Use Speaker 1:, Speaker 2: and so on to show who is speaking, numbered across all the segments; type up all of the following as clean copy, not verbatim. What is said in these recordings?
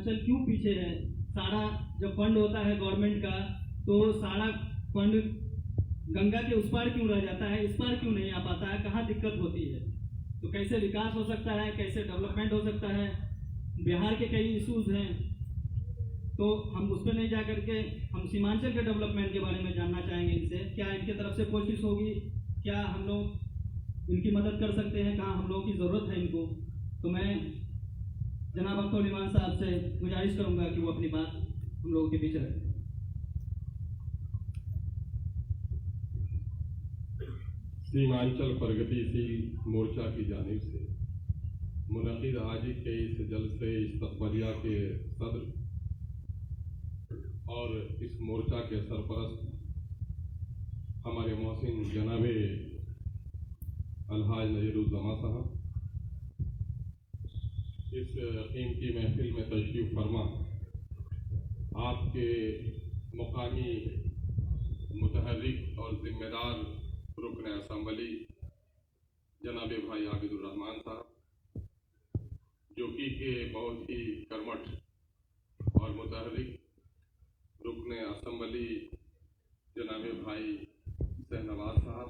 Speaker 1: सीमांचल क्यों पीछे है? सारा जब फंड होता है गवर्नमेंट का तो सारा फंड गंगा के उस पार क्यों रह जाता है, इस पार क्यों नहीं आ पाता है? कहाँ दिक्कत होती है? तो कैसे विकास हो सकता है, कैसे डेवलपमेंट हो सकता है? बिहार के कई इश्यूज हैं, तो हम उस पर नहीं जा करके हम सीमांचल के डेवलपमेंट के बारे में जानना चाहेंगे इनसे। क्या इनके तरफ से कोशिश होगी? क्या हम लोग इनकी मदद कर सकते हैं? कहाँ हम लोगों की ज़रूरत है इनको? तो मैं जनाब अख्तर उल-ईमान साहब से गुजारिश करूँगा कि वो अपनी बात हम लोगों के बीच रखें।
Speaker 2: सीमांचल प्रगतिशील मोर्चा की जानिब से मुनक़िद आज के इस जलसे इस्तक़बालिया के सदर और इस मोर्चा के सरपरस्त हमारे मोहसिन जनाबे अलहाज नज़ीरुज़्ज़मा साहब, इस कीमती महफिल में तशरीफ़ फरमा आपके मुकामी मुतहर्रिक और ज़िम्मेदार रुकन असम्बली जनाब भाई आबिदुर रहमान साहब, जो कि के बहुत ही कर्मठ और मुतहर्रिक रुकन असम्बली जनाब भाई शहनवाज साहब,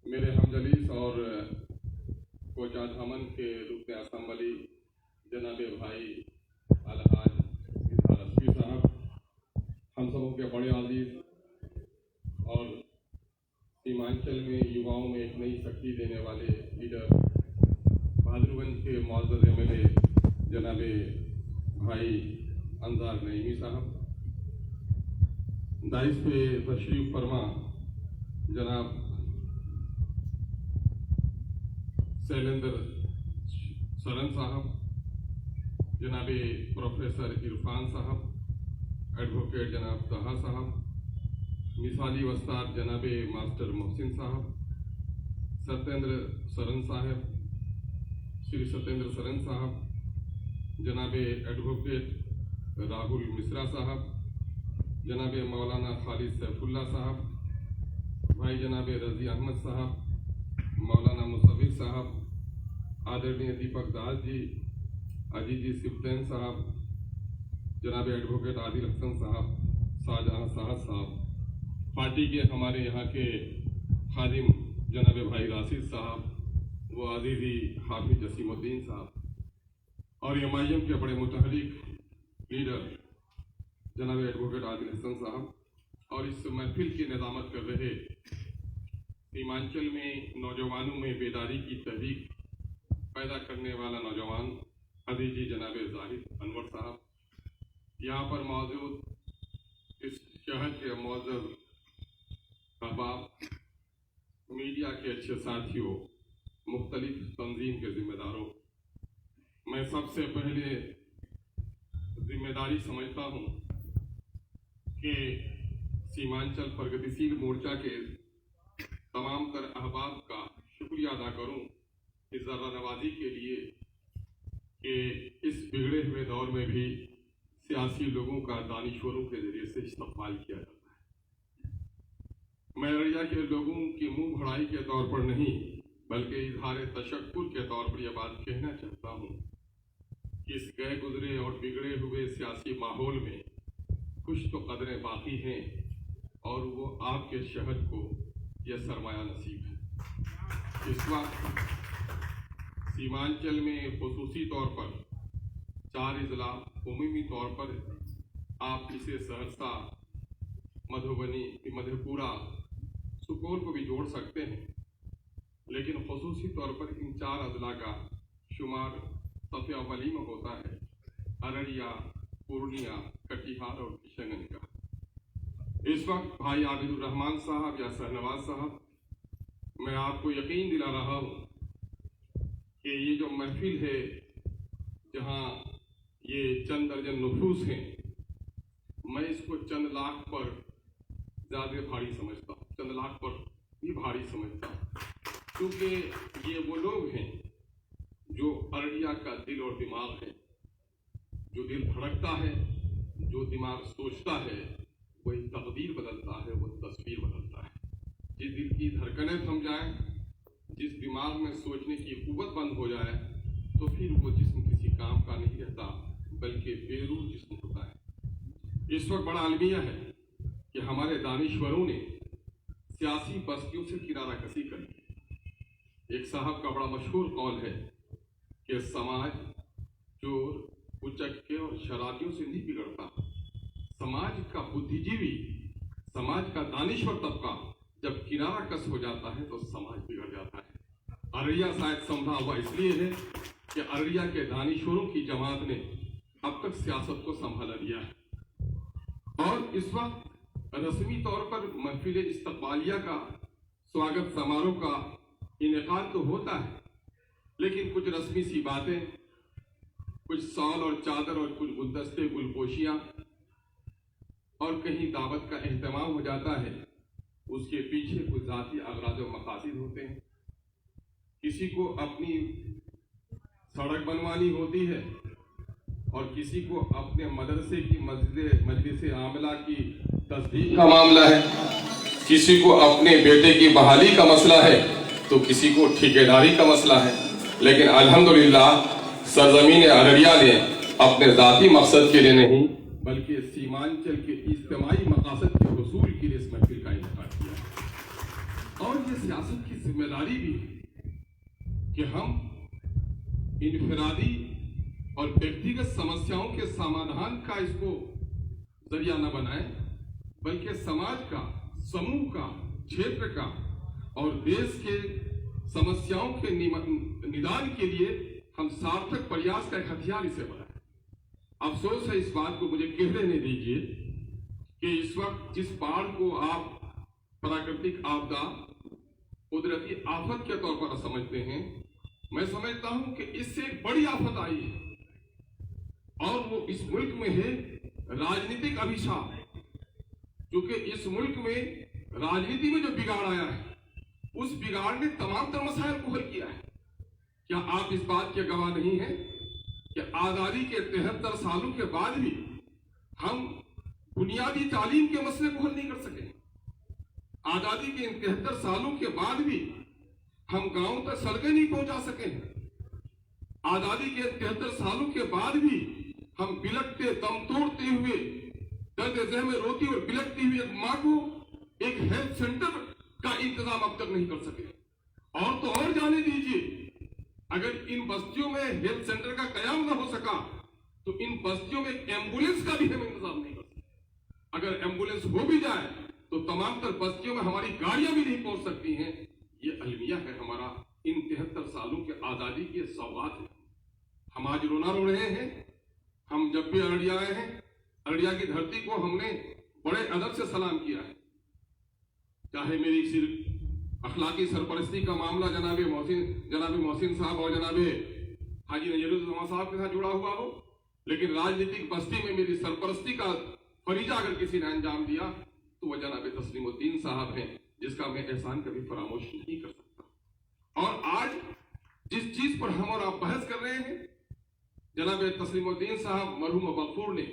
Speaker 2: मेरे हमजलीस और कोचा धामन के रुकन असम्बली जनाब भाई अलहाज रस्वी साहब, हम सबों के बड़े अजीज और सीमांचल में युवाओं में एक नई शक्ति देने वाले लीडर बहादुरगंज के मुअज़्ज़ज़ MLA जनाब भाई अंजार नईमी साहब, दाइस पे तशरीफ़ फरमा जनाब शैलेंद्र सरन साहब, जनाब प्रोफेसर इरफान साहब, एडवोकेट जनाब तहा साहब, मिसाली वस्ताद जनाब मास्टर मोहसिन साहब, सत्येंद्र सरन साहब, श्री सत्येंद्र सरन साहब, जनाब एडवोकेट राहुल मिश्रा साहब, जनाब मौलाना खालिद सैफुल्ला साहब, भाई जनाब रजी अहमद साहब, मौलाना मुसव्विर साहब, आदरणीय दीपक दास जी, अजीजी सिफ्तैन साहब, जनाब एडवोकेट आदिल हसन साहब, शाहजहां साहब, पार्टी के हमारे यहाँ के खादिम जनाब भाई राशिद साहब, वो अजीज़ी हाफिज जसीमुद्दीन साहब, और MIM के बड़े मुतहर्रिक लीडर जनाब एडवोकेट आदिल हसन साहब, और इस महफिल की निज़ामत कर रहे सीमांचल में नौजवानों में बेदारी की तहरीक पैदा करने वाला नौजवान अजीज़ी जनाब जाहिद अनवर साहब, यहाँ पर मौजूद इस शहर के मुअज़्ज़ज़ अहबाब, मीडिया के अच्छे साथियों, मुख्तलिफ तंजीम के ज़िम्मेदारों, मैं सबसे पहले जिम्मेदारी समझता हूँ कि सीमांचल प्रगतिशील मोर्चा के तमाम तर अहबाब का शुक्रिया अदा करूँ इस ज़रा नवाजी के लिए कि इस बिगड़े हुए दौर में भी सियासी लोगों का दानिश्वरों के जरिए से इस्तक़बाल किया जाता है। मैं अररिया के लोगों की मुंह भराई के तौर पर नहीं बल्कि इजहार तशक्कुर के तौर पर यह बात कहना चाहता हूँ कि इस गए गुजरे और बिगड़े हुए सियासी माहौल में कुछ तो कदरें बाकी हैं और वो आपके शहर को यह सरमाया नसीब है। इस वक्त सीमांचल में खुसूसी तौर पर 4 अजला उमूमी तौर पर आप इसे सहरसा, मधुबनी, मधेपुरा, सुपौल को भी जोड़ सकते हैं, लेकिन खुसूसी तौर पर इन 4 अजला का शुमार सफ़े अव्वली में होता है अररिया, पूर्णिया, कटिहार और किशनगंज का। इस वक्त भाई आबिदुर रहमान साहब या शहनवाज साहब, मैं आपको यकीन दिला रहा हूँ कि ये जो महफिल है जहाँ ये चंद दर्जन नफूस हैं, मैं इसको चंद लाख पर ज़्यादा भारी समझता हूँ, चंद लाख पर भी भारी समझता हूँ, क्योंकि ये वो लोग हैं जो अररिया का दिल और दिमाग है। जो दिल धड़कता है, जो दिमाग सोचता है, वही तकदीर बदलता है, वो तस्वीर बदलता है। जिस दिल की धड़कनें थम जाए, जिस दिमाग में सोचने की कुव्वत बंद हो जाए, तो फिर वो जिस्म किसी काम का नहीं रहता, बल्कि बेरूह जिस्म होता है। इस वक्त बड़ा अलमिया है कि हमारे दानिश्वरों ने सियासी बस्तियों से किनारा कसी कर। एक साहब का बड़ा मशहूर कौल है कि समाज चोर, उचक्के और शराबियों से नहीं बिगड़ता। समाज का बुद्धिजीवी, समाज का दानिश्वर तबका जब किनारा कस हो जाता है तो समाज बिगड़ जाता है। अररिया शायद संभला हुआ इसलिए है कि अररिया के दानिश्वरों की जमात ने अब तक सियासत को संभाला दिया है। और इस वक्त रस्मी तौर पर महफिल इस्तकबालिया का स्वागत समारोह का इनेकाद तो होता है, लेकिन कुछ रस्मी सी बातें, कुछ सॉल और चादर और कुछ गुलदस्ते, गुलपोशियां और कहीं दावत का एहतमाम हो जाता है। उसके पीछे कुछ जाती अगराज और मकासिद होते हैं। किसी को अपनी सड़क बनवानी होती है और किसी को अपने मदरसे की मजलिस आमला की तस्दीक का मामला है, किसी को अपने बेटे की बहाली का मसला है तो किसी को ठेकेदारी का मसला है। लेकिन अल्हम्दुलिल्लाह सरजमीन अररिया ने अपने जाती मकसद के लिए नहीं बल्कि सीमांचल के इज्तिमाई मकासद के हुसूल के लिए इस महफिल का इनेकाद किया। और ये सियासत की जिम्मेदारी भी है कि हम इनफरादी और व्यक्तिगत समस्याओं के समाधान का इसको जरिया न बनाए, बल्कि समाज का, समूह का, क्षेत्र का और देश के समस्याओं के निदान के लिए हम सार्थक प्रयास का एक हथियार इसे बनाए। अफसोस है इस बात को मुझे कह लेने दीजिए कि इस वक्त जिस बाढ़ को आप प्राकृतिक आपदा, कुदरती आफत के तौर पर समझते हैं, मैं समझता हूं कि इससे एक बड़ी आफत आई है और वो इस मुल्क में है राजनीतिक अभिशाप। क्योंकि इस मुल्क में राजनीति में जो बिगाड़ आया है, उस बिगाड़ ने तमाम तर मसाइल को हल किया है। क्या आप इस बात के गवाह नहीं हैं कि आजादी के 73 सालों के बाद भी हम बुनियादी तालीम के मसले को हल नहीं कर सके। आजादी के इन 73 सालों के बाद भी हम गांव तक सड़कें नहीं पहुंचा सके। आजादी के 73 सालों के बाद भी हम बिलखते, दम तोड़ते हुए, दर्द ज़ह में रोती और बिलखती हुई एक मां को एक हेल्थ सेंटर का इंतजाम अब तक नहीं कर सके। और तो और जाने दीजिए, अगर इन बस्तियों में हेल्थ सेंटर का कयाम न हो सका तो इन बस्तियों में एम्बुलेंस का भी हम इंतजाम नहीं कर सकते। अगर एम्बुलेंस हो भी जाए तो तमाम तर बस्तियों में हमारी गाड़ियां भी नहीं पहुंच सकती हैं। ये अलमिया है हमारा इन 73 सालों के आजादी की सौगात है। हम आज रोना रो रहे हैं। हम जब भी अररिया आए हैं, अररिया की धरती को हमने बड़े अदब से सलाम किया है। चाहे मेरी सिर्फ अखलाकी सरपरस्ती का मामला जनाब मोहसिन साहब और जनाब हाजी नजरुद्दीन साहब के साथ जुड़ा हुआ हो, लेकिन राजनीतिक बस्ती में मेरी सरपरस्ती का फरीजा अगर किसी ने अंजाम दिया तो वह जनाब तस्लीमुद्दीन साहब हैं, जिसका मैं एहसान कभी फरामोश नहीं कर सकता। और आज जिस चीज पर हम और आप बहस कर रहे हैं, जनाब तस्लीमुद्दीन साहब मरहूम मकफूर ने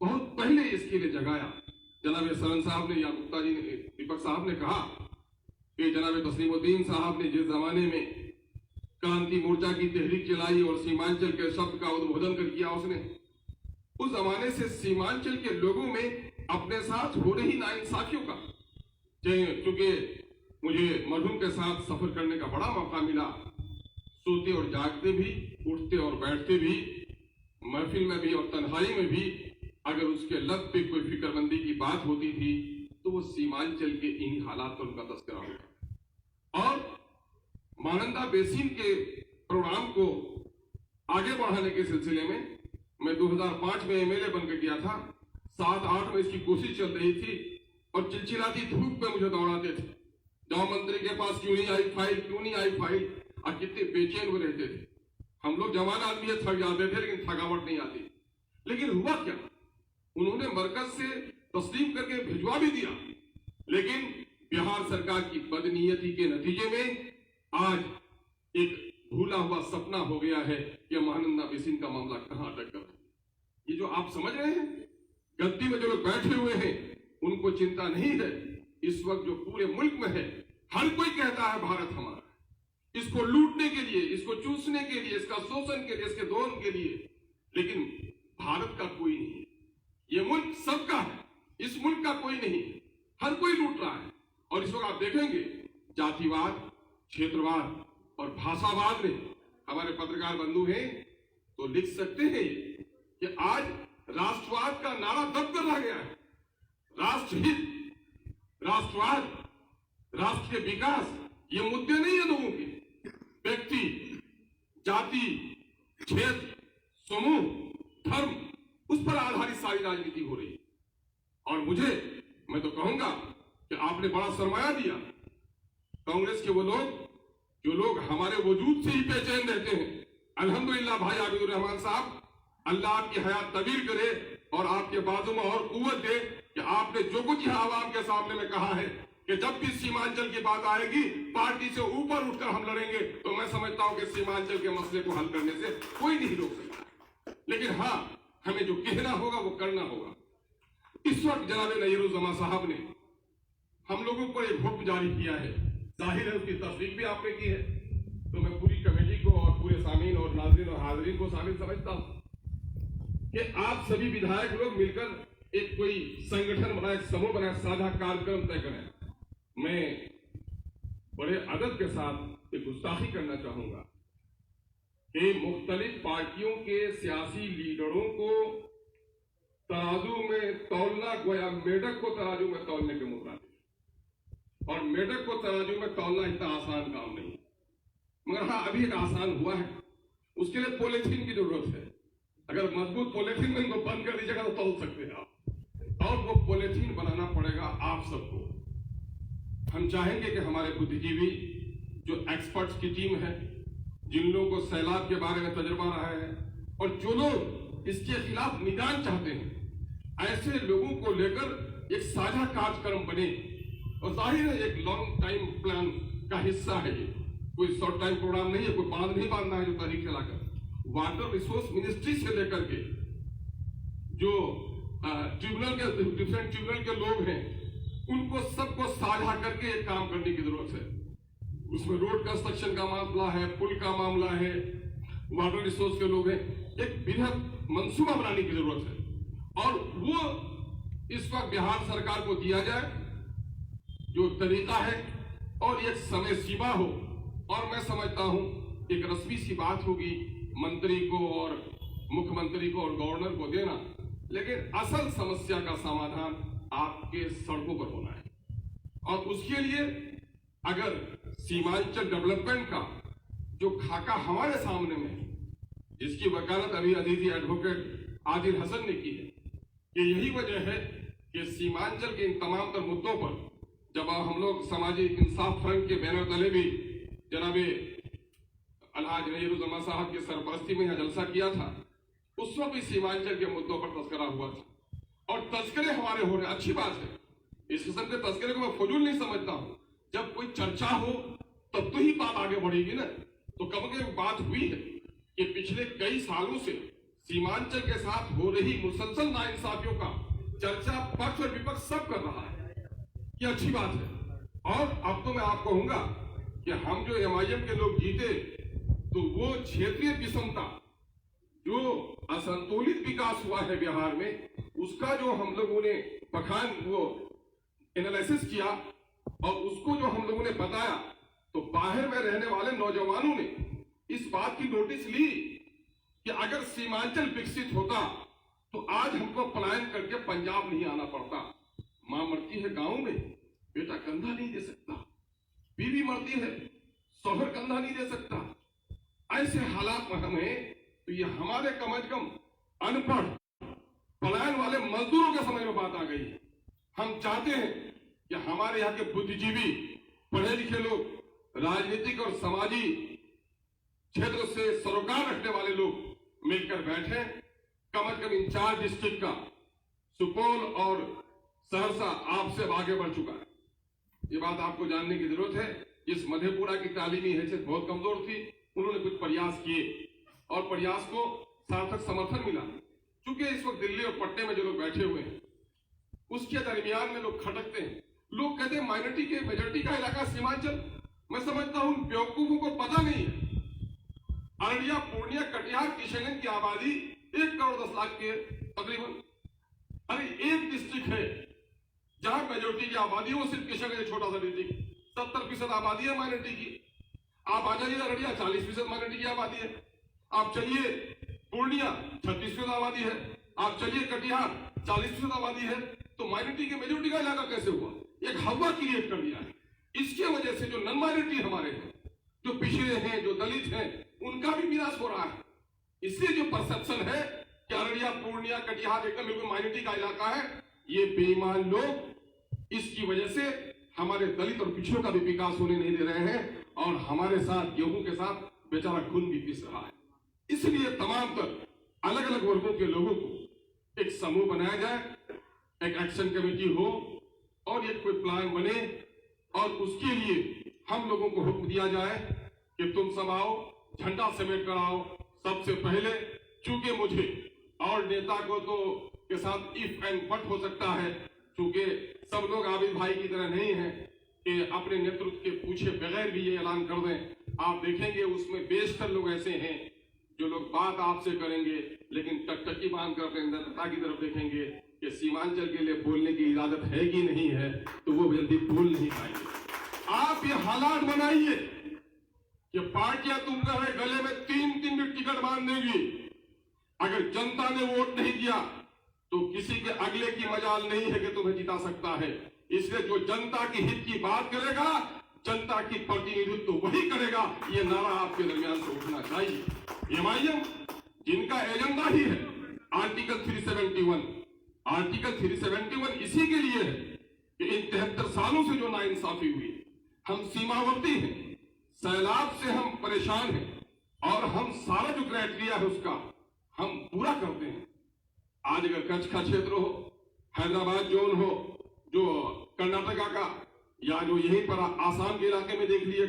Speaker 2: बहुत पहले इसके लिए जगाया। जनाब सरन साहब ने या गुप्ता जी ने, दीपक साहब ने कहा कि जनाब तस्लीमुद्दीन साहब ने जिस जमाने में क्रांति मोर्चा की तहरीक चलाई और सीमांचल के शब्द का उद्बोधन कर किया उसने, उस जमाने से सीमांचल के लोगों में अपने साथ हो रही नाइंसाफियों का, क्योंकि मुझे मरहूम के साथ सफर करने का बड़ा मौका मिला, सोते और जागते भी, उठते और बैठते भी, महफिल में भी और तन्हाई में भी अगर उसके लब पे कोई फिक्रमंदी की बात होती थी तो वो सीमांचल के इन्हीं हालात पर उनका तस्करा होता। और मानंदा बेसिन के प्रोग्राम को आगे बढ़ाने के सिलसिले में मैं 2005 में एमएलए बनकर गया था। 7-8 में इसकी कोशिश चल रही थी और चिलचिलाती धूप में मुझे दौड़ाते थे, जाओ मंत्री के पास, क्यों नहीं आई फाइल, क्यों नहीं आई फाइल, और कितने बेचैन वो रहते थे। हम लोग जवान आदमी थक जाते थे लेकिन थकावट नहीं आती। लेकिन हुआ क्या, उन्होंने मरकज से तस्लीम करके भिजवा भी दिया, लेकिन बिहार सरकार की बदनीयती के नतीजे में आज एक भूला हुआ सपना हो गया है कि महानंदा बेसिन का मामला कहां अटक गया। ये जो आप समझ रहे हैं, गद्दी में जो लोग बैठे हुए हैं उनको चिंता नहीं है। इस वक्त जो पूरे मुल्क में है, हर कोई कहता है भारत हमारा, इसको लूटने के लिए, इसको चूसने के लिए, इसका शोषण के लिए, इसके दोहन के लिए, लेकिन भारत का कोई नहीं, हर कोई लूट रहा है। और इस वक्त आप देखेंगे जातिवाद, क्षेत्रवाद और भाषावाद में हमारे पत्रकार बंधु हैं तो लिख सकते हैं कि आज राष्ट्रवाद का नारा दब कर रह गया है। राष्ट्रहित, राष्ट्रवाद, राष्ट्र के विकास, ये मुद्दे नहीं है लोगों के। व्यक्ति, जाति, क्षेत्र, समूह, धर्म, उस पर आधारित सारी राजनीति हो रही है। और मैं तो कहूंगा कि आपने बड़ा सरमाया दिया कांग्रेस के वो लोग जो लोग हमारे वजूद से ही बेचैन रहते हैं। अल्हम्दुलिल्लाह भाई आबिदुर रहमान साहब, अल्लाह आपकी हयात तवील करे और आपके बाजू में और कुव्वत दे कि आपने जो कुछ यहाँ आवाम के सामने में कहा है कि जब भी सीमांचल की बात आएगी पार्टी से ऊपर उठकर हम लड़ेंगे, तो मैं समझता हूं कि सीमांचल के मसले को हल करने से कोई नहीं रोक सकता। लेकिन हाँ, हमें जो कहना होगा वो करना होगा। इस वक्त जनाब नयीरुज़्ज़मा साहब ने हम लोगों को एक हुक्म जारी किया है, जाहिर है उसकी तस्दीक भी आपने की है, तो मैं पूरी कमेटी को और पूरे सामीन और नाज़रीन और हाज़रीन को शामिल समझता हूं कि आप सभी विधायक लोग मिलकर एक कोई संगठन बनाए, समूह बनाए, साझा कार्यक्रम तय करें। मैं बड़े अदब के साथ एक गुस्ताखी करना चाहूंगा कि मुख्तलिफ पार्टियों के सियासी लीडरों को तराजू में तौलना गोया मेढक को तराजू में तौलने के मुताबिक, और मेढक को तराजू में तौलना इतना आसान काम नहीं, मगर हाँ अभी एक आसान हुआ है। उसके लिए पॉलिथीन की जरूरत है। अगर मजबूत पॉलिथीन में इनको बंद कर दीजिएगा तो तौल सकते हैं आप, और वो पॉलिथीन बनाना पड़ेगा आप सबको। हम चाहेंगे कि हमारे बुद्धिजीवी जो एक्सपर्ट्स की टीम है, जिन लोगों को सैलाब के बारे में तजुर्बा रहा है और जो लोग इसके खिलाफ निदान चाहते हैं, ऐसे लोगों को लेकर एक साझा कार्यक्रम बने। और जाहिर है एक लॉन्ग टाइम प्लान का हिस्सा है ये, कोई शॉर्ट टाइम प्रोग्राम नहीं है, कोई बांध नहीं बांधना है जो तारीख चलाकर। वाटर रिसोर्स मिनिस्ट्री से लेकर के जो ट्रिब्यूनल के डिफरेंट ट्रिब्यूनल के लोग हैं, उनको सबको साझा करके एक काम करने की जरूरत है। उसमें रोड कंस्ट्रक्शन का मामला है, पुल का मामला है, वाटर रिसोर्स के लोग हैं, एक बृहद मंसूबा बनाने की जरूरत है। और वो इस वक्त बिहार सरकार को दिया जाए जो तरीका है, और एक समय सीमा हो। और मैं समझता हूं एक रस्मी सी बात होगी मंत्री को और मुख्यमंत्री को और गवर्नर को देना, लेकिन असल समस्या का समाधान आपके सड़कों पर होना है। और उसके लिए अगर सीमांचल डेवलपमेंट का जो खाका हमारे सामने में है, जिसकी वकालत अभी अजीजी एडवोकेट आदिल हसन ने की है, कि यही वजह है कि सीमांचल के इन तमाम तर मुद्दों पर जब हम लोग समाजी इंसाफ फ्रंट के बैनर तले भी जनाबे अलहाज नयीरुज़्ज़मा साहब की सरपरस्ती में यह जलसा किया था, उस वक्त भी सीमांचल के मुद्दों पर तस्करा हुआ था। और तस्करे हमारे हो रहे, अच्छी बात है। इस किस्म के तस्करे को मैं फजूल नहीं समझता हूं। जब कोई चर्चा हो तब तो ही बात आगे बढ़ेगी ना। तो कब की बात हुई है कि पिछले कई सालों से सीमांचल के साथ हो रही मुसलसल नाइंसाफियों का चर्चा पक्ष और विपक्ष सब कर रहा है, ये अच्छी बात है। और अब तो मैं आपको कहूंगा कि हम जो MIM के लोग जीते, तो वो क्षेत्रीय विषमता, जो असंतुलित विकास हुआ है बिहार में, उसका जो हम लोगों ने बखान वो एनालिसिस किया और उसको जो हम लोगों ने बताया, तो बाहर में रहने वाले नौजवानों ने इस बात की नोटिस ली कि अगर सीमांचल विकसित होता तो आज हमको पलायन करके पंजाब नहीं आना पड़ता। मां मरती है गांव में, बेटा कंधा नहीं दे सकता, बीवी मरती है, शौहर कंधा नहीं दे सकता। ऐसे हालात में हमें, तो ये हमारे कम अज कम अनपढ़ पलायन वाले मजदूरों के समझ में बात आ गई है। हम चाहते हैं कि हमारे यहाँ के बुद्धिजीवी, पढ़े लिखे लोग, राजनीतिक और समाजी क्षेत्र से सरोकार रखने वाले लोग मिलकर बैठे। कम अज कम इन 4 डिस्ट्रिक्ट का सुपौल और सहरसा आपसे आगे बढ़ चुका है, ये बात आपको जानने की जरूरत है। इस मधेपुरा की तालीमी हैसियत बहुत कमजोर थी, उन्होंने कुछ प्रयास किए और प्रयास को सार्थक समर्थन मिला। क्योंकि इस वक्त दिल्ली और पटने में जो लोग बैठे हुए हैं, उसके दरमियान में लोग खटकते हैं। लोग कहते हैं माइनॉरिटी के मेजोरिटी का इलाका सीमांचल। मैं समझता हूं बेवकूफों को पता नहीं है, अररिया, पूर्णिया, कटिहार, किशनगंज की आबादी 1 करोड़ 10 लाख के तकरीबन। अरे एक डिस्ट्रिक्ट है जहां मेजोरिटी की आबादी है वो सिर्फ किशनगंज छोटा सा डिस्ट्रिक्ट 70% आबादी है माइनॉरिटी की। आप आ जाइए अररिया 40% माइनॉरिटी की आबादी है। आप चलिए पूर्णिया 36% आबादी है। आप चलिए कटिहार 40% आबादी है। तो माइनॉरिटी के मेजोरिटी का इलाका कैसे हुआ? एक हवा क्रिएट कर दिया है। इसकी वजह से जो नॉन माइनॉरिटी हमारे हैं, जो पिछड़े हैं, जो दलित हैं, उनका भी विनाश हो रहा है। इसलिए जो परसेप्शन है कि अररिया पूर्णिया कटिहार एकदम बिल्कुल माइनॉरिटी का इलाका है, ये बेईमान लोग इसकी वजह से हमारे दलित और पिछड़ों का भी विकास होने नहीं दे रहे हैं और हमारे साथ गेहूं के साथ बेचारा खून भी पिस रहा है। इसलिए तमाम तर अलग अलग वर्गों के लोगों को एक समूह बनाया जाए, एक एक्शन कमेटी हो और एक कोई प्लान बने और उसके लिए हम लोगों को हुक्म दिया जाए कि तुम सब आओ, झंडा समेट कर आओ। सबसे पहले चूंकि मुझे और नेता को तो के साथ इफ एंड बट हो सकता है, चूंकि सब लोग आबिद भाई की तरह नहीं है कि अपने नेतृत्व के पूछे बगैर भी ये ऐलान कर दें। आप देखेंगे उसमें बेशतर लोग ऐसे हैं जो लोग बात आपसे करेंगे लेकिन टकटकी बांध कर अपने नेता की तरफ देखेंगे कि सीमांचल के लिए बोलने की इजाजत है कि नहीं है, तो वो जल्दी बोल नहीं पाएंगे। आप ये हालात बनाइए कि पार्टियां तुम कह रहे गले में 3-3 टिकट बांध देंगी। अगर जनता ने वोट नहीं दिया तो किसी के अगले की मजाल नहीं है कि तुम्हें जिता सकता है। इसलिए जो जनता की हित की बात करेगा, जनता की प्रतिनिधित्व वही करेगा। ये नारा आपके दरमियान से उठना चाहिए। एमआईएम जिनका एजेंडा ही है आर्टिकल 371, आर्टिकल 371 इसी के लिए है कि इन 73 सालों से जो नाइंसाफी हुई, हम सीमावर्ती हैं, सैलाब से हम परेशान हैं और हम सारा जो क्राइटेरिया है उसका हम पूरा करते हैं। आज अगर कच्छ का क्षेत्र हो, हैदराबाद जोन हो, जो कर्नाटका का या जो यहीं पर आसाम के इलाके में देख लीजिए,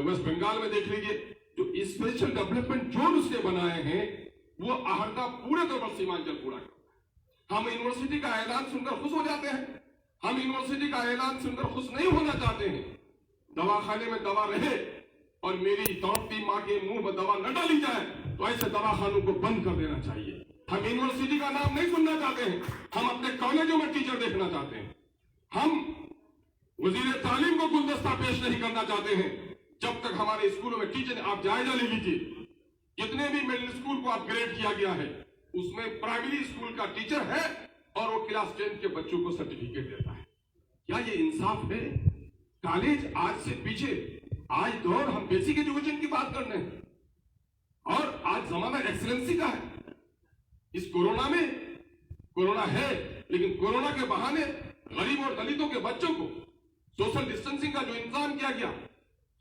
Speaker 2: वेस्ट बंगाल में देख लीजिए, जो स्पेशल डेवलपमेंट जोन उसने बनाए हैं वो आहर्ता पूरे तौर पर सीमांचल पूरा करता है। हम यूनिवर्सिटी का ऐलान सुनकर खुश हो जाते हैं, हम यूनिवर्सिटी का ऐलान सुनकर खुश नहीं होना चाहते हैं। दवाखाने में दवा रहे और मेरी दौड़ती माँ के मुंह में दवा न डाली जाए तो ऐसे दवाखानों को बंद कर देना चाहिए। हम यूनिवर्सिटी का नाम नहीं सुनना चाहते हैं, हम अपने कॉलेजों में टीचर देखना चाहते हैं। हम वजीर तालीम को गुलदस्ता पेश नहीं करना चाहते हैं जब तक हमारे स्कूलों में टीचर। आप जायजा ले लीजिए, जितने भी मिडिल स्कूल को अपग्रेड किया गया है उसमें प्राइमरी स्कूल का टीचर है और वो क्लास 10 के बच्चों को सर्टिफिकेट देता है। क्या ये इंसाफ है? कॉलेज आज से पीछे, आज दौर हम बेसिक एजुकेशन की बात कर रहे हैं और आज जमाना एक्सीलेंसी का है। इस कोरोना में, कोरोना है लेकिन कोरोना के बहाने गरीब और दलितों के बच्चों को सोशल डिस्टेंसिंग का जो इंतजाम किया गया,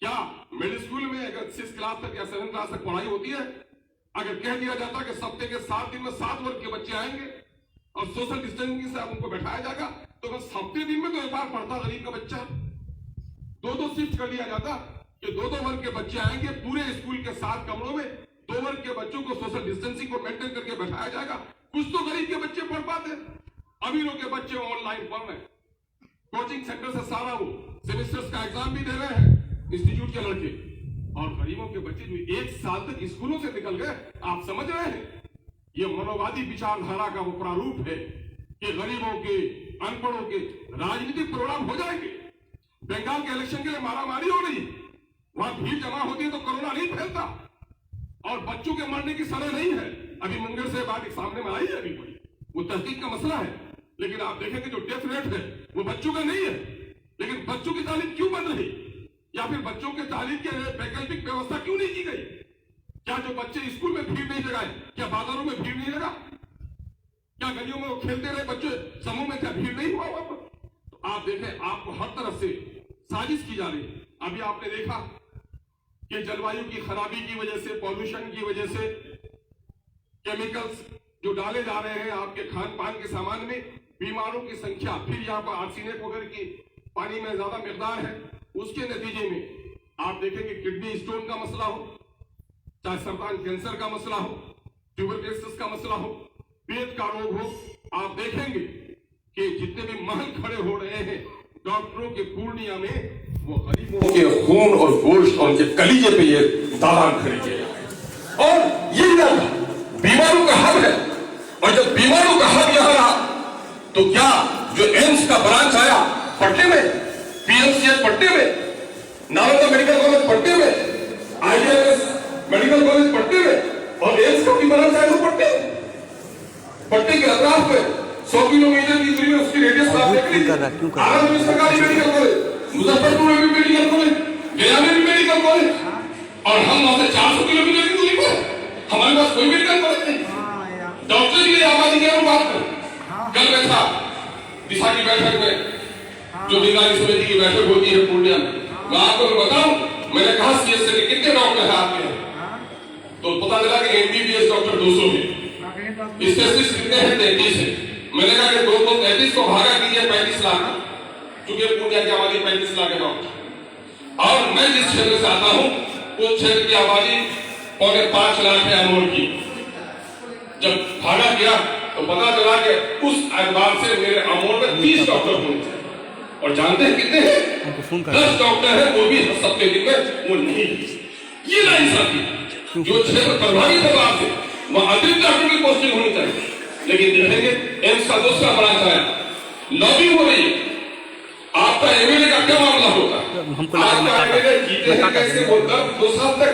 Speaker 2: क्या मिडिल स्कूल में अगर 6 क्लास तक या 7 क्लास तक पढ़ाई होती है, अगर कह दिया जाता कि सप्ताह के 7 दिन में 7 वर्ग के बच्चे आएंगे और सोशल डिस्टेंसिंग से उनको बैठाया जाएगा, तो अगर सप्ताह दिन में तो एक बार पढ़ता गरीब का बच्चा 2-2 शिफ्ट कर लिया जाता कि 2-2 वर्ग के बच्चे आएंगे पूरे स्कूल के 7 कमरों में, 2 वर्ग के बच्चों को सोशल डिस्टेंसिंग को मेंटेन करके बैठाया जाएगा। कुछ तो गरीब के बच्चे पढ़ पाते, अमीरों के बच्चे ऑनलाइन पढ़ रहे हैं। कोचिंग सेंटर से सारा वो सेमेस्टर्स का एग्जाम भी दे रहे हैं इंस्टीट्यूट के लड़के, और गरीबों के बच्चे जो 1 साल तक स्कूलों से निकल गए। आप समझ रहे हैं ये मनोवादी विचारधारा का वो प्रारूप है कि गरीबों के, अनपढ़ों के राजनीतिक प्रोग्राम हो जाएंगे। बंगाल के इलेक्शन के लिए मारामारी हो रही है, वहां भीड़ जमा होती है तो कोरोना नहीं फैलता और बच्चों के मरने की सजा नहीं है। अभी मुंगेर से बात सामने में आई है, अभी कोई वो तहकीक का मसला है, लेकिन आप देखेंगे जो डेथ रेट है वो बच्चों का नहीं है। लेकिन बच्चों की तालीम क्यों बंद रही, या फिर बच्चों के तालीम के वैकल्पिक व्यवस्था क्यों नहीं की गई? क्या जो बच्चे स्कूल में भीड़ नहीं लगाए, क्या बाजारों में भीड़ नहीं लगा, क्या गलियों में वो खेलते रहे बच्चे समूह में, क्या भीड़ नहीं हुआ वहां पर? तो आप देखें, आपको हर तरफ से साजिश की जा रही है। अभी आपने देखा कि जलवायु की खराबी की वजह से, पॉल्यूशन की वजह से केमिकल्स जो डाले जा रहे हैं आपके खान पान के सामान में, बीमारों की संख्या, फिर यहाँ पर आर्सेनिक वगैरह की पानी में ज्यादा मिकदार है, उसके नतीजे में आप देखेंगे किडनी स्टोन का मसला हो, चाहे सरतान कैंसर का मसला हो, ट्यूबरक्लोसिस का मसला हो, पेट का रोग हो, आप देखेंगे कि जितने भी महल खड़े हो रहे हैं डॉक्टरों के पूर्णिया में, वो गरीबों के खून और गोश्त और उनके कलीजे पे ये दालान खरीदे और ये बीमारों का हब है। और जब बीमारों का हब यहां रहा तो क्या जो एम्स का ब्रांच आया पटने में, पीएमसीएच पटने में, नालंदा मेडिकल कॉलेज पटने में, आईएमएस मेडिकल कॉलेज पटने में, और एम्स का भी ब्रांच आया तो पटने के अतराफ में 100 किलोमीटर की दूरी में उसकी रेडियस आप देख लीजिए। आनंद में सरकारी मेडिकल कॉलेज, मुजफ्फरपुर में भी मेडिकल कॉलेज, गया में भी मेडिकल कॉलेज, और हम वहां से 400 किलोमीटर की दूरी पर हमारे पास कोई मेडिकल कॉलेज नहीं। डॉक्टर की आबादी की बात करें, कल मैं था दिशा की बैठक में, जो निगरानी समिति की बैठक होती है पूर्णिया में, मैं आपको बताऊं, मैंने कहा सीएससी के कितने डॉक्टर हैं आपके, तो पता लगा कि एमबीबीएस डॉक्टर 200 है, स्पेशलिस्ट कितने हैं 33 है। मैंने कहा कि 233 को भागा कीजिए 35 लाख, क्योंकि पूर्णिया की आबादी 35 लाख है डॉक्टर, और मैं जिस क्षेत्र से आता हूं उस क्षेत्र की आबादी 5.5 लाख है अमोल की। जब भागा किया तो पता चला कि उस एतबार से मेरे अमोल में 30 डॉक्टर होने चाहिए, और जानते हैं कितने हैं? 10 डॉक्टर हैं, वो भी 70 दिन में वो नहीं। ये नाइंसाफी, जो क्षेत्र प्रभावित है आपसे वहां अतिरिक्त डॉक्टर की पोस्टिंग होनी चाहिए, लेकिन देखेंगे एम्स का दूसरा ब्रांच आया, लॉबी हो रही है। आपका एमएलए का क्या मामला होता है? आपका एमएलए जीते हैं कैसे वो 2 साल तक,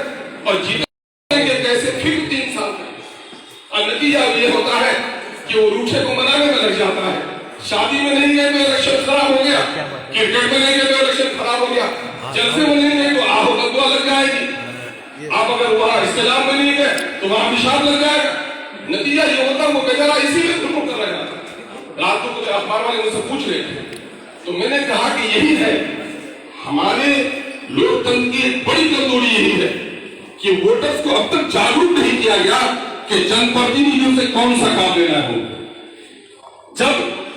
Speaker 2: और जीतेंगे कैसे फिर 3 साल तक, और नतीजा ये होता है कि वो रूठे को मनाने में लग जाता है। शादी में नहीं गए तो इलेक्शन खराब हो गया, क्रिकेट में नहीं गए तो इलेक्शन खराब हो गया, जलसे में नहीं गए तो आहो बदुआ लग जाएगी, आप अगर वहां इस्तेलाम में नहीं गए तो वहां अभिशाप लग जाएगा। नतीजा ये होता है वो बेचारा इसीलिए तुमको कर रहा जाता। रात को कुछ अखबार वाले मुझसे पूछ रहे थे, तो मैंने कहा कि यही है हमारे लोकतंत्र की एक बड़ी कमजोरी, यही है कि वोटर्स को अब तक जागरूक नहीं किया गया कि जनप्रतिनिधियों से कौन सा काम लेना है। जब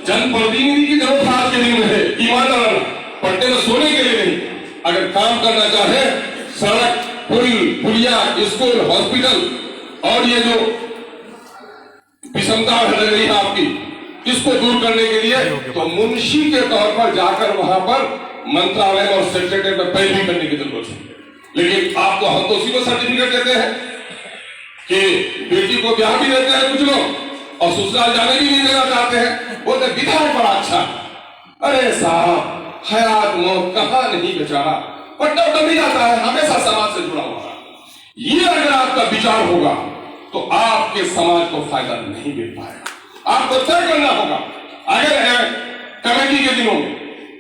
Speaker 2: जनप्रतिनिधि की जरूरत आज के दिन में है, ईमानदार पट्टे में सोने के लिए नहीं, अगर काम करना चाहे सड़क, पुल, पुलिया, स्कूल, हॉस्पिटल, और ये जो विषमता है रही है आपकी, इसको दूर करने के लिए तो मुंशी के तौर पर जाकर वहां पर मंत्रालय और सेक्रेटरी में पैरवी करने की जरूरत है। लेकिन आपको हम तो उसी को सर्टिफिकेट देते हैं कि बेटी को ब्याह भी देते हैं कुछ लोग, और ससुराल जाने भी नहीं देना चाहते हैं, बोलते विधायक बड़ा अच्छा। अरे साहब, हयात मौत कहां नहीं बेचारा, पट्टा उट्टा नहीं आता है, हमेशा समाज से जुड़ा हुआ है। ये अगर आपका विचार होगा तो आपके समाज को फायदा नहीं मिल पाएगा। आपको तय करना होगा, अगर कमेटी के दिनों में,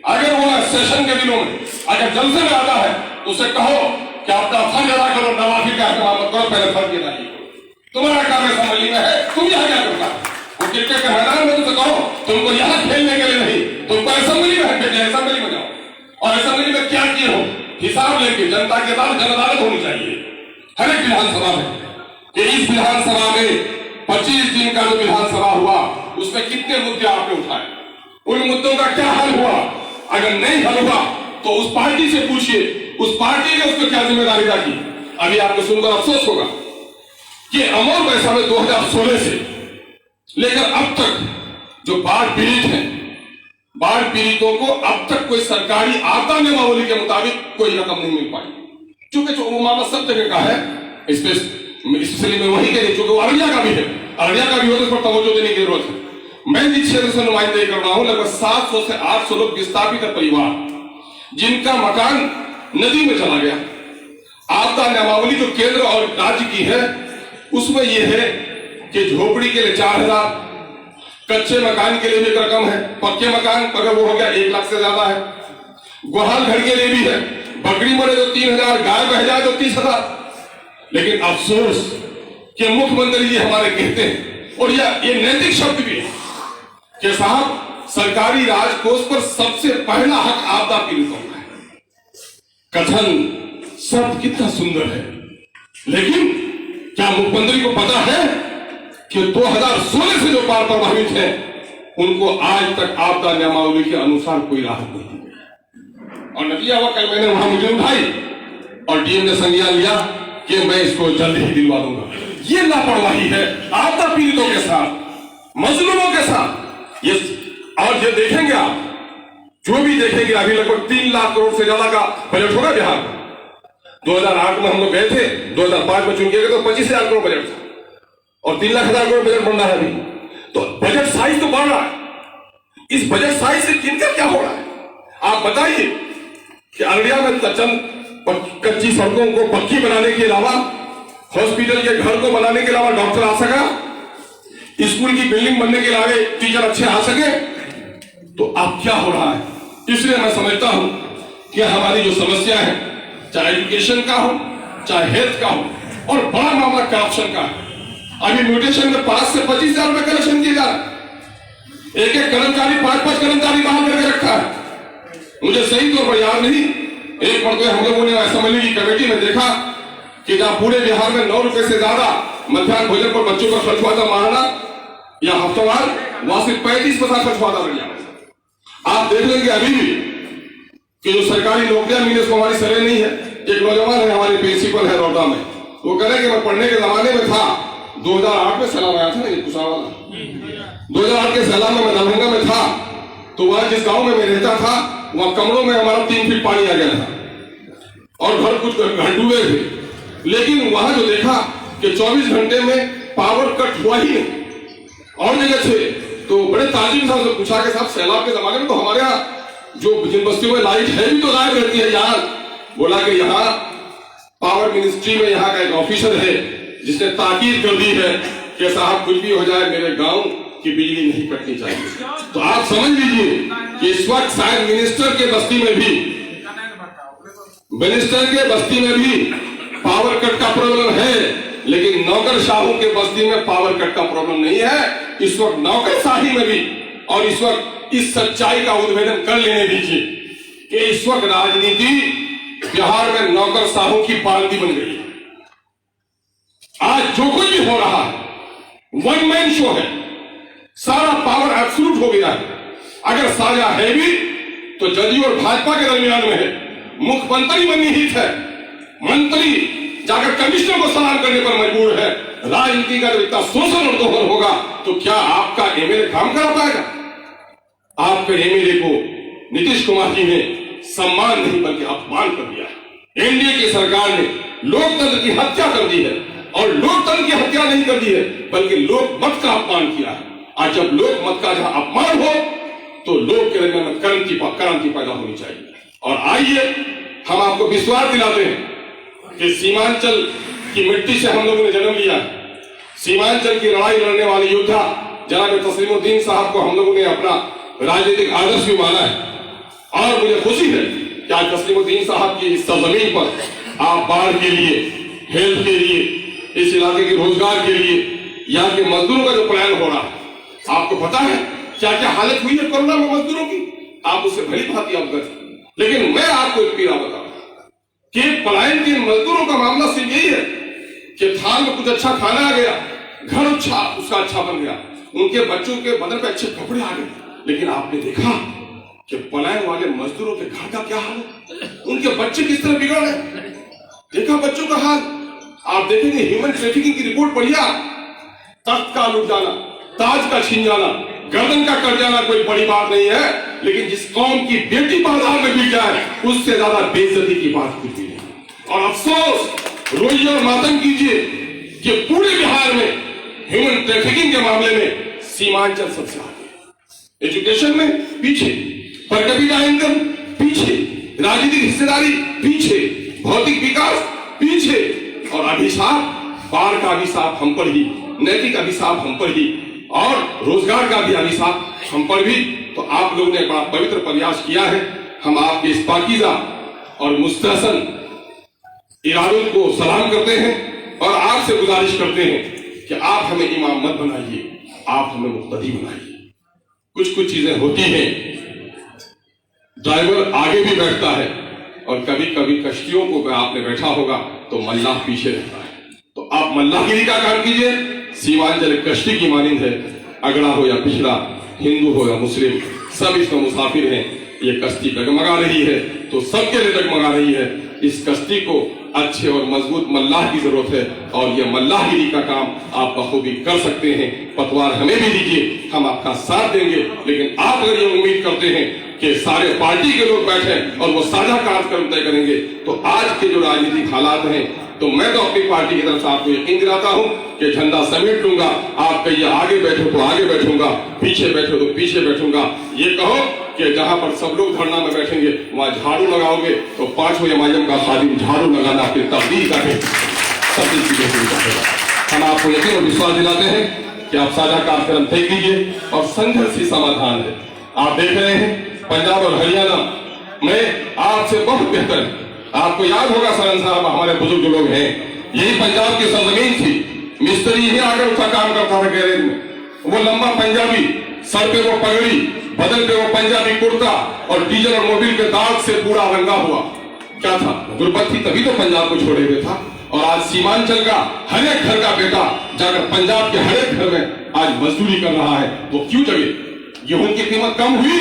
Speaker 2: अगर वो सेशन के दिनों में अगर जलसे में आता है तो उसे कहो कि अपना फर्ज अदा करो, नवाफिल का एहतमाम करो, पहले फर्ज अदा करो, तुम्हारा काम असेंबली में है, तुम यहाँ क्या करता है? वो क्रिकेट के मैदान में तुमसे कहो तुमको यहाँ खेलने के लिए नहीं, तुमको असेंबली में भेजे, असेंबली में जाओ, और असेंबली में क्या किए हो हिसाब लेके जनता के बाद जन अदालत होनी चाहिए हर एक विधानसभा में, कि इस विधानसभा में 25 दिन का जो विधानसभा हुआ उसमें कितने मुद्दे आपने उठाए, उन मुद्दों का क्या हल हुआ। अगर नहीं हल हुआ तो उस पार्टी से पूछिए, उस पार्टी ने उसको क्या जिम्मेदारी रखी। अभी आपको सुनकर अफसोस होगा कि अमोल पैसा में 2016 से लेकर अब तक जो बाढ़ पीड़ित हैं, बाढ़ पीड़ितों को अब तक कोई सरकारी आपदा नियमावली के मुताबिक कोई रकम नहीं मिल पाई, क्योंकि जो मामला सब जगह का है, स्पेशली में वही के लिए, चूंकि अररिया का भी है, अररिया का भी हो तो उस पर तवज्जो देने की जरूरत है। मैं जिस क्षेत्र से नुमाइंदगी कर रहा हूं, लगभग 700 से 800 लोग विस्थापित परिवार जिनका मकान नदी में चला गया। आपदा नियमावली जो केंद्र और राज्य की है उसमें यह है कि झोपड़ी के लिए 4000, कच्चे मकान के लिए भी रकम है, पक्के मकान अगर वो हो गया 1 लाख से ज्यादा है, गोहाल घर के लिए भी है, बकरी मरे तो 3000, गाय बह जाए तो 30,000। लेकिन अफसोस कि मुख्यमंत्री जी हमारे कहते हैं, और ये नैतिक शब्द भी है कि साहब सरकारी राजकोष पर सबसे पहला हक आपदा पीड़ितों का है। कथन शब्द कितना सुंदर है, लेकिन क्या मुख्यमंत्री को पता है कि 2016 से जो बाढ़ प्रभावित है उनको आज तक आपदा नियमावली के अनुसार कोई राहत नहीं दी गई। और नतीजा हुआ कल मैंने वहां मुझे उठाई और डीएम ने संज्ञान लिया कि मैं इसको जल्द ही दिलवा दूंगा। ये लापरवाही है आपदा पीड़ितों के साथ, मजलूमों के साथ। ये और ये देखेंगे आप, जो भी देखेंगे, अभी लगभग 3 लाख करोड़ से ज्यादा का बजट होगा बिहार में। 2008 में हम लोग गए थे, 2005 में चुन के गए तो 25,000 करोड़ बजट था, और 3 लाख करोड़ बजट बन रहा है अभी। तो बजट साइज तो बढ़ रहा है, इस बजट साइज से किनका क्या हो रहा है? आप बताइए कि अररिया में चंद कच्ची सड़कों को पक्की बनाने के अलावा, हॉस्पिटल के घर को बनाने के अलावा डॉक्टर आ सका, स्कूल की बिल्डिंग बनने के अलावा टीचर अच्छे आ सके, तो अब क्या हो रहा है? इसलिए मैं समझता हूं कि हमारी जो समस्या है, चाहे एजुकेशन का हो, चाहे हेल्थ का हो, और बड़ा मामला करप्शन का है। अभी म्यूटेशन में 5 से 25 हजार रुपए कलेक्शन किया जा रहा है। एक कर्मचारी 5-5 कर्मचारी बाहर करके रखा है। मुझे सही तौर पर याद नहीं, एक मरतबा हम लोगों ने असेंबली की कमेटी में देखा कि जहां पूरे बिहार में 9 रुपए से ज्यादा मध्याह्न भोजन पर बच्चों पर खर्च हुआ था महाना या हफ्तावार, वहां से 35% खर्च हुआ था। आप देख लेंगे अभी भी कि जो सरकारी नौकरियां मिली उसको हमारी सर्वे नहीं है। एक नौजवान है, हमारे प्रिंसिपल है रौदा में, वो कह रहे कि मैं पढ़ने के जमाने में था, 2008 में सैलाब आया था ना, ये कुशा वाला 2008 के सैलाब में मैं दरभंगा में था, तो वहां जिस गांव में मैं रहता था वहां कमरों में हमारा 3 फीट पानी आ गया था और घर कुछ घर डूबे थे। लेकिन वहां जो देखा कि 24 घंटे में पावर कट हुआ ही नहीं। और जगह थे तो बड़े ताजिम साहब से पूछा कि साहब सैलाब के जमाने में तो हमारे यहाँ जो जिन बस्तियों में लाइट है भी तो गायब रहती है यार। बोला कि यहाँ पावर मिनिस्ट्री में यहाँ का एक ऑफिसर है जिसने ताकीद कर दी है कि साहब कुछ भी हो जाए मेरे गांव की बिजली नहीं कटनी चाहिए। तो आप समझ लीजिए कि इस वक्त शायद मिनिस्टर के बस्ती में भी पावर कट का प्रॉब्लम है, लेकिन नौकरशाहों के बस्ती में पावर कट का प्रॉब्लम नहीं है। इस वक्त नौकरशाही में भी, और इस वक्त इस सच्चाई का उद्भेदन कर लेने दीजिए कि इस वक्त राजनीति बिहार में नौकरशाहों की पालती बन गई है। आज जो कुछ भी हो रहा है वन मैन शो है, सारा पावर एब्सोल्यूट हो गया है। अगर साझा है भी तो जदयू और भाजपा के दरमियान में है। मुख्यमंत्री बननी हित है, मंत्री जाकर कमिश्नर को सलाम करने पर मजबूर है। राजनीति का जब इतना शोषण और दोहन होगा तो क्या आपका एमएलए काम करा पाएगा? आपके एमएलए को नीतीश कुमार जी ने सम्मान नहीं बल्कि अपमान कर दिया है। एनडीए की सरकार ने लोकतंत्र की हत्या कर दी है, और लोकतंत्र की हत्या नहीं कर दी है बल्कि लोकमत का अपमान किया है। आज जब लोकमत का जहां अपमान हो तो लोक के अंदर में क्रांति पैदा होनी चाहिए। और आइए हम आपको विश्वास दिलाते हैं कि सीमांचल की मिट्टी से हम लोगों ने जन्म लिया। सीमांचल की लड़ाई लड़ने वाले योद्धा जनाब तस्लीमुद्दीन साहब को हम लोगों ने अपना राजनीतिक आदर्श भी माना है। और मुझे खुशी है कि आज तस्लीमुद्दीन साहब की इस सरजमीन पर आप बाढ़ के लिए, हेल्थ के लिए, इस इलाके के रोजगार के लिए, यहाँ के मजदूरों का जो प्लान हो रहा है, आपको पता है क्या क्या हालत हुई है कोरोना में मजदूरों की, आप उससे भली भांति अवगत हैं। लेकिन मैं आपको एक पीड़ा बता रहा हूं कि पलायन के मजदूरों का मामला सिर्फ यही है कि थाल में कुछ अच्छा खाना आ गया, घर उसका अच्छा बन गया, उनके बच्चों के बदन पे अच्छे कपड़े आ गए। लेकिन आपने देखा कि पलायन वाले मजदूरों के घर का क्या हाल है, उनके बच्चे किस तरह बिगड़ रहे, देखा बच्चों का हाल। आप देखेंगे ह्यूमन ट्रैफिकिंग की रिपोर्ट पढ़िया, तख्त का लूट जाना, ताज का छीन जाना, गर्दन का कट जाना कोई बड़ी बात नहीं है, लेकिन जिस कौम की बेटी बाजार में बिक जाए उससे ज्यादा बेइज्जती की बात कुछ भी नहीं। और अफसोस, रोइए और मातम कीजिए कि पूरे बिहार में ह्यूमन ट्रैफिकिंग के मामले में सीमांचल सबसे आगे, एजुकेशन में पीछे, पर कैपिटा इनकम पीछे, राजनीतिक हिस्सेदारी पीछे, भौतिक विकास पीछे, और अभिशाप, बाढ़ का अभिशाप हम पर ही, नैतिक अभिशाप हम पर ही, और रोजगार का भी अभिशाप हम पर भी। तो आप लोगों ने बड़ा पवित्र प्रयास किया है। हम आपके इस पाकीज़ा और मुस्तहसन इरादों को सलाम करते हैं और आपसे गुजारिश करते हैं कि आप हमें इमाम मत बनाइए, आप हमें मुक्तदी बनाइए। कुछ कुछ चीजें होती हैं, ड्राइवर आगे भी बैठता है और कभी कभी कश्तियों को आपने बैठा होगा तो मल्लाह पीछे रहता है। तो आप मल्लाहगिरी का काम कीजिए। सीमांचल कश्ती की मानिंद है, अगड़ा हो या पिछड़ा, हिंदू हो या मुस्लिम, सब इसमें मुसाफिर हैं। ये कश्ती डगमगा रही है तो सबके लिए डगमगा रही है। इस कश्ती को अच्छे और मजबूत मल्लाह की जरूरत है और ये मल्लाहगिरी का काम आप बखूबी कर सकते हैं। पतवार हमें भी दीजिए, हम आपका साथ देंगे। लेकिन आप अगर ये उम्मीद करते हैं कि सारे पार्टी के लोग बैठे और वो साझा कार्यक्रम तय करेंगे तो आज के जो राजनीतिक हालात हैं, तो मैं तो अपनी पार्टी की तरफ से आपको यकीन दिलाता हूं कि झंडा समेट लूंगा, आप कहिए आगे बैठो तो आगे बैठूंगा, पीछे बैठो तो पीछे बैठूंगा। ये कहो कि जहां पर सब लोग धरना में बैठेंगे वहां झाड़ू लगाओगे तो 5 एमआईएम का खादिम झाड़ू लगाना आपकी तब्दील का है, सब चीजें। हम आपको यकीन और विश्वास दिलाते हैं कि आप साझा कार्यक्रम तय कीजिए और संघर्ष ही समाधान है। आप देख रहे हैं पंजाब और हरियाणा में आपसे बहुत बेहतर है। आपको याद होगा सरन साहब, हमारे बुजुर्ग लोग हैं, यही पंजाब की सरजमीन थी, मिस्त्री ही आकर उसका काम करता था गैरेज में। वो लंबा पंजाबी, सर पे वो पगड़ी, बदन पे वो पंजाबी कुर्ता और डीजल और मोबिल के दाग से पूरा रंगा हुआ। क्या था? गुरबत थी, तभी तो पंजाब को छोड़े हुए था। और आज सीमांचल का हर एक घर का बेटा जाकर पंजाब के हर एक घर में आज मजदूरी कर रहा है। वो क्यों जगे? गेहूं की कीमत कम हुई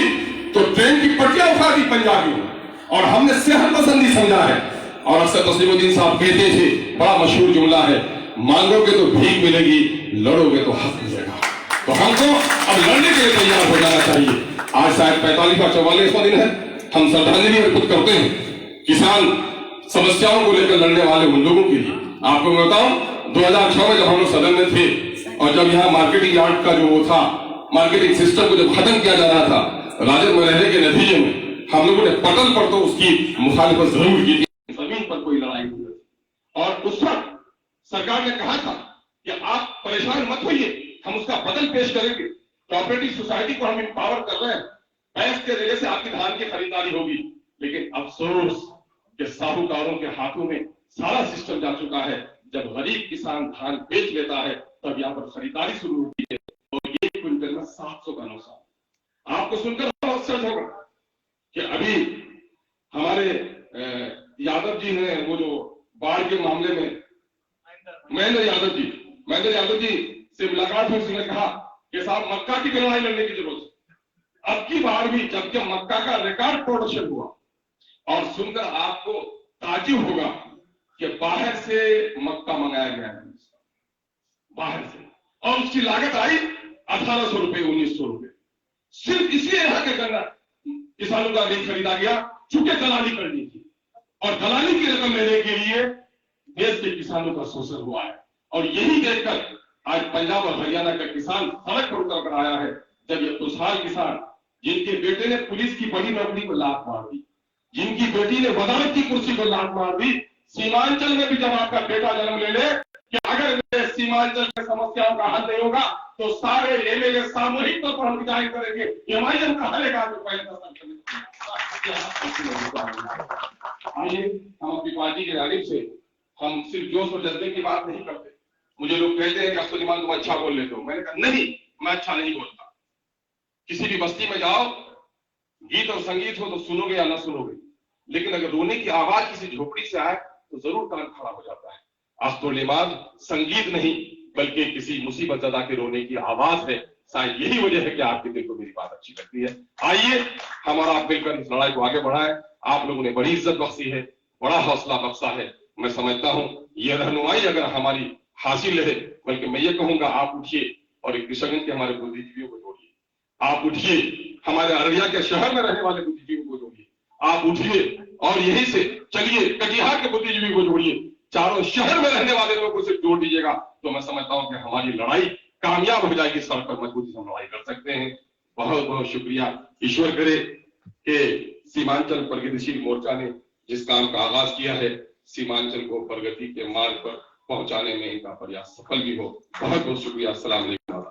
Speaker 2: तो ट्रेन की पटरियां उठा दी पंजाबियों ने, और हमने सेहत पसंदी समझा है। और अक्सर तस्लीमुद्दीन साहब कहते थे, बड़ा मशहूर जुमला है, मांगोगे तो भीख मिलेगी, लड़ोगे तो हक मिलेगा। तो हमको अब लड़ने के लिए तैयार हो जाना चाहिए। आज शायद 45वां 44वां दिन है, हम श्रद्धांजलि अर्पित करते हैं किसान समस्याओं को लेकर लड़ने वाले उन लोगों के लिए। आपको मैं बताऊं, 2006 में जब हम लोग सदन में थे और जब यहाँ मार्केटिंग यार्ड का जो वो था, मार्केटिंग सिस्टम को जब खत्म किया जा रहा था, राजद में रहने के नतीजे में हम लोगों ने पटल पर तो उसकी मुखालिफत जरूर की थी। जमीन पर कोई लड़ाई हुई और उस वक्त सरकार ने कहा था कि आप परेशान मत होइए, हम उसका बदल पेश करेंगे। कोऑपरेटिव सोसाइटी को हम एम्पावर कर रहे हैं, बैंक के जरिए से आपकी धान की खरीदारी होगी। लेकिन अफसोस कि साहूकारों के हाथों में सारा सिस्टम जा चुका है। जब गरीब किसान धान बेच लेता है तब यहाँ पर खरीदारी शुरू होती है और ये क्विंटल में 700 का नुकसान। आपको सुनकर अफसोस होगा कि अभी हमारे यादव जी ने वो जो बाढ़ के मामले में महेंद्र यादव जी से मुलाकात हुई, उसने कहा कि साहब मक्का की लड़ाई लड़ने की जरूरत है। अब की बार भी जबकि मक्का का रिकॉर्ड प्रोडक्शन हुआ और सुनकर आपको ताज्जुब होगा कि बाहर से मक्का मंगाया गया है, बाहर से, और उसकी लागत आई 1800 रुपए 1900 रुपए। सिर्फ इसलिए यहाँ के गन्ना किसानों का नहीं खरीदा गया चूंकि दलाली करनी थी, और दलाली की रकम लेने के लिए देश के किसानों का शोषण हुआ है। और यही देखकर आज पंजाब और हरियाणा का किसान सड़क पर उतर कर आया है। जब ये खुशहाल किसान, जिनके बेटे ने पुलिस की बड़ी नौकरी को लात मार दी, जिनकी बेटी ने वजारत की कुर्सी को लात मार दी, सीमांचल में भी जब आपका बेटा जन्म ले ले कि अगर सीमांचल की समस्याओं का हल नहीं होगा तो सारे एमएलए सामूहिक तौर पर हम डिजाइन करेंगे, एमआईएम का हल का जो पहले आइए हम अपनी पार्टी की जानिब से हम सिर्फ जोश और जज्बे की बात नहीं करते। मुझे लोग कहते हैं कि अफसर इमान तुम अच्छा बोल लेते हो। मैंने कहा नहीं, मैं अच्छा नहीं बोलता। किसी भी बस्ती में जाओ, गीत और संगीत हो तो सुनोगे या ना सुनोगे, लेकिन अगर रोने की आवाज किसी झोपड़ी से आए तो जरूर कान खड़ा हो जाता है। अफ्तुलिमाद संगीत नहीं बल्कि किसी मुसीबत ज़दा के रोने की आवाज है। शायद यही वजह है कि आपके दिल को मेरी बात अच्छी लगती है। आइए हम और आप मिलकर इस लड़ाई को आगे बढ़ाएं। आप लोगों ने बड़ी इज्जत बख्शी है, बड़ा हौसला बख्शा है। मैं समझता हूं यह रहनुमाई अगर हमारी हासिल है, बल्कि मैं ये कहूंगा आप उठिए और एक किशनगंज के हमारे बुद्धिजीवियों को जोड़िए। आप उठिए, हमारे अररिया के शहर में रहने वाले बुद्धिजीवियों को जोड़िए। आप उठिए और यहीं से चलिए कटिहार के बुद्धिजीवी को जोड़िए। चारों शहर में रहने वाले लोगों से जोड़ दीजिएगा तो मैं समझता हूं कि हमारी लड़ाई कामयाब हो जाएगी। सड़क पर मजबूती से हम लड़ाई कर सकते हैं। बहुत बहुत शुक्रिया। ईश्वर करे कि सीमांचल प्रगतिशील मोर्चा ने जिस काम का आगाज किया है, सीमांचल को प्रगति के मार्ग पर पहुंचाने में इनका प्रयास सफल भी हो। बहुत बहुत शुक्रिया। अस्सलाम वालेकुम।